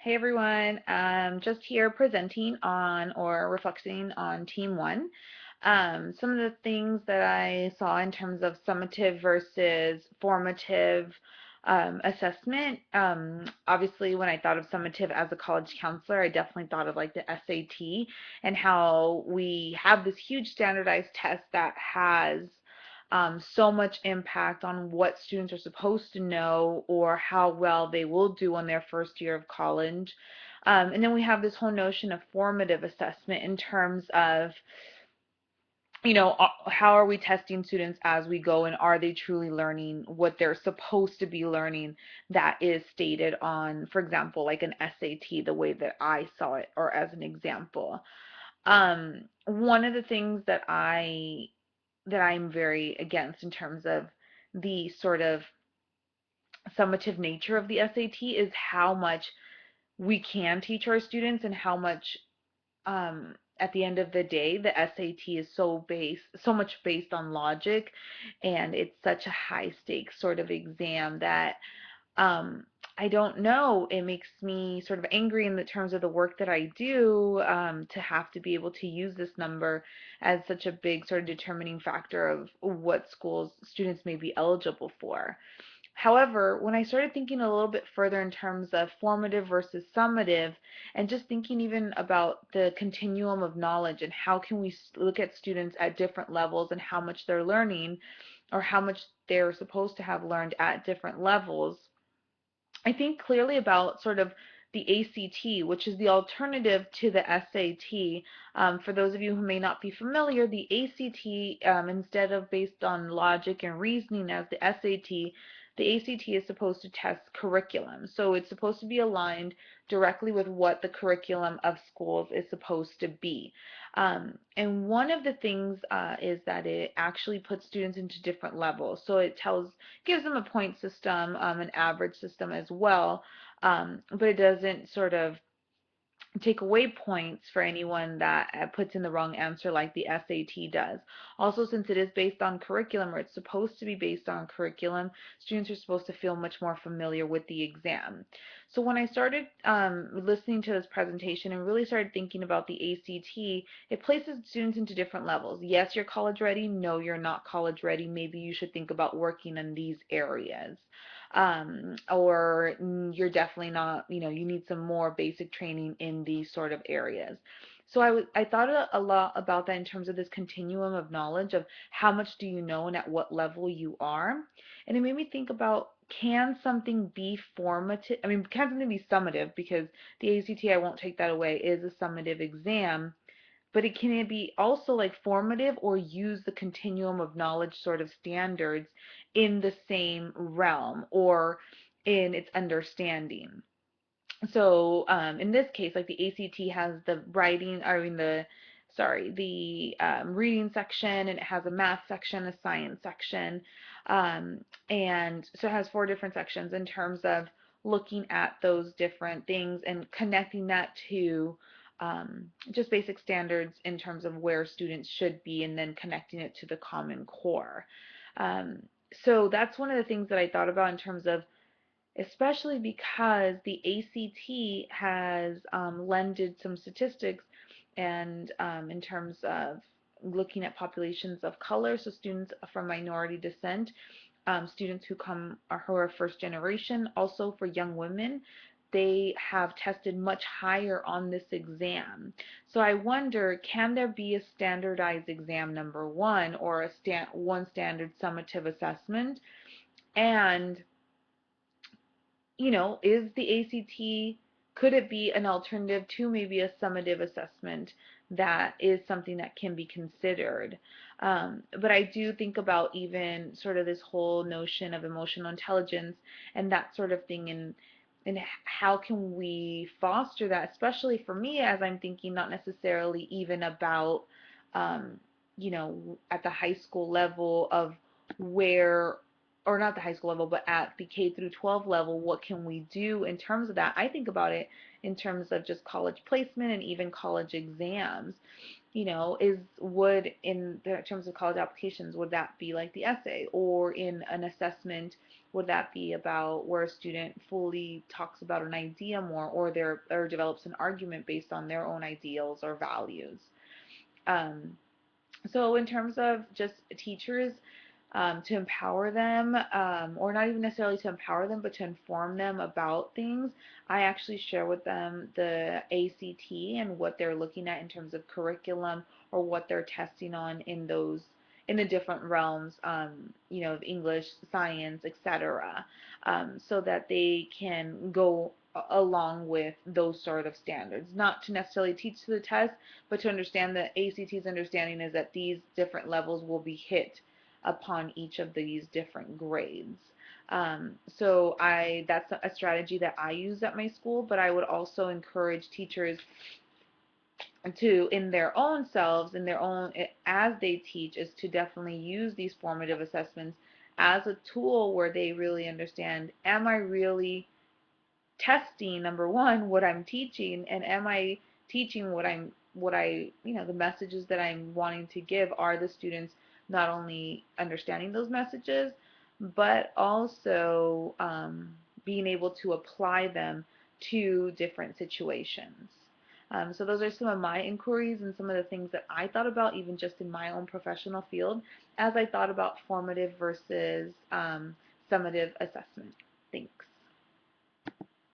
Hey everyone, just here presenting on or reflecting on Team One. Some of the things that I saw in terms of summative versus formative assessment. Obviously, when I thought of summative as a college counselor, I definitely thought of like the SAT and how we have this huge standardized test that has so much impact on what students are supposed to know or how well they will do on their first year of college. And then we have this whole notion of formative assessment in terms of, how are we testing students as we go, and are they truly learning what they're supposed to be learning that is stated on, for example, like an SAT, the way that I saw it, or as an example. One of the things that I'm very against in terms of the sort of summative nature of the SAT is how much we can teach our students and how much at the end of the day the SAT is so much based on logic, and it's such a high stakes sort of exam that um, I don't know. It makes me sort of angry in the terms of the work that I do, to have to be able to use this number as such a big sort of determining factor of what schools students may be eligible for. However, when I started thinking a little bit further in terms of formative versus summative, and just thinking even about the continuum of knowledge and how can we look at students at different levels and how much they're learning or how much they're supposed to have learned at different levels, I think clearly about sort of the ACT, which is the alternative to the SAT. For those of you who may not be familiar, the ACT, instead of based on logic and reasoning as the SAT, the ACT is supposed to test curriculum. So it's supposed to be aligned directly with what the curriculum of schools is supposed to be. And one of the things is that it actually puts students into different levels. So it gives them a point system, an average system as well, but it doesn't sort of take away points for anyone that puts in the wrong answer like the SAT does. Also, since it is based on curriculum, or it's supposed to be based on curriculum, students are supposed to feel much more familiar with the exam. So when I started listening to this presentation and really started thinking about the ACT, it places students into different levels. Yes, you're college ready. No, you're not college ready. Maybe you should think about working in these areas. Or you're definitely not, you need some more basic training in these sort of areas. So I thought a lot about that in terms of this continuum of knowledge of how much do you know and at what level you are. And it made me think about, can something be formative? I mean, can something be summative? Because the ACT, I won't take that away, is a summative exam, but can it be also like formative or use the continuum of knowledge sort of standards in the same realm or in its understanding? So in this case, like the ACT has the writing, I mean the reading section, and it has a math section, a science section, and so it has four different sections in terms of looking at those different things and connecting that to just basic standards in terms of where students should be, and then connecting it to the Common Core. Um, so that's one of the things that I thought about in terms of, especially because the ACT has lended some statistics, and in terms of looking at populations of color, so students from minority descent, students who are first generation, also for young women, they have tested much higher on this exam. So I wonder, can there be a standardized exam number one, or one standard summative assessment? And is the ACT, could it be an alternative to maybe a summative assessment that is something that can be considered? But I do think about even sort of this whole notion of emotional intelligence and that sort of thing, and how can we foster that, especially for me as I'm thinking not necessarily even about, um, at the high school level of where, or not the high school level, but at the K through 12 level, what can we do in terms of that? I think about it in terms of just college placement and even college exams. In terms of college applications, would that be like the essay, or in an assessment Would that be about where a student fully talks about an idea more, or develops an argument based on their own ideals or values? Um, so in terms of just teachers, to empower them, or not even necessarily to empower them, but to inform them about things, I actually share with them the ACT and what they're looking at in terms of curriculum, or what they're testing on in the different realms, of English, science, etc., so that they can go along with those sort of standards. Not to necessarily teach to the test, but to understand that ACT's understanding is that these different levels will be hit upon each of these different grades. So that's a strategy that I use at my school, but I would also encourage teachers to, in their own selves, in their own, as they teach, is to definitely use these formative assessments as a tool where they really understand, am I really testing, number one, what I'm teaching, and am I teaching the messages that I'm wanting to give? Are the students not only understanding those messages, but also being able to apply them to different situations? So those are some of my inquiries and some of the things that I thought about, even just in my own professional field, as I thought about formative versus summative assessment. Thanks.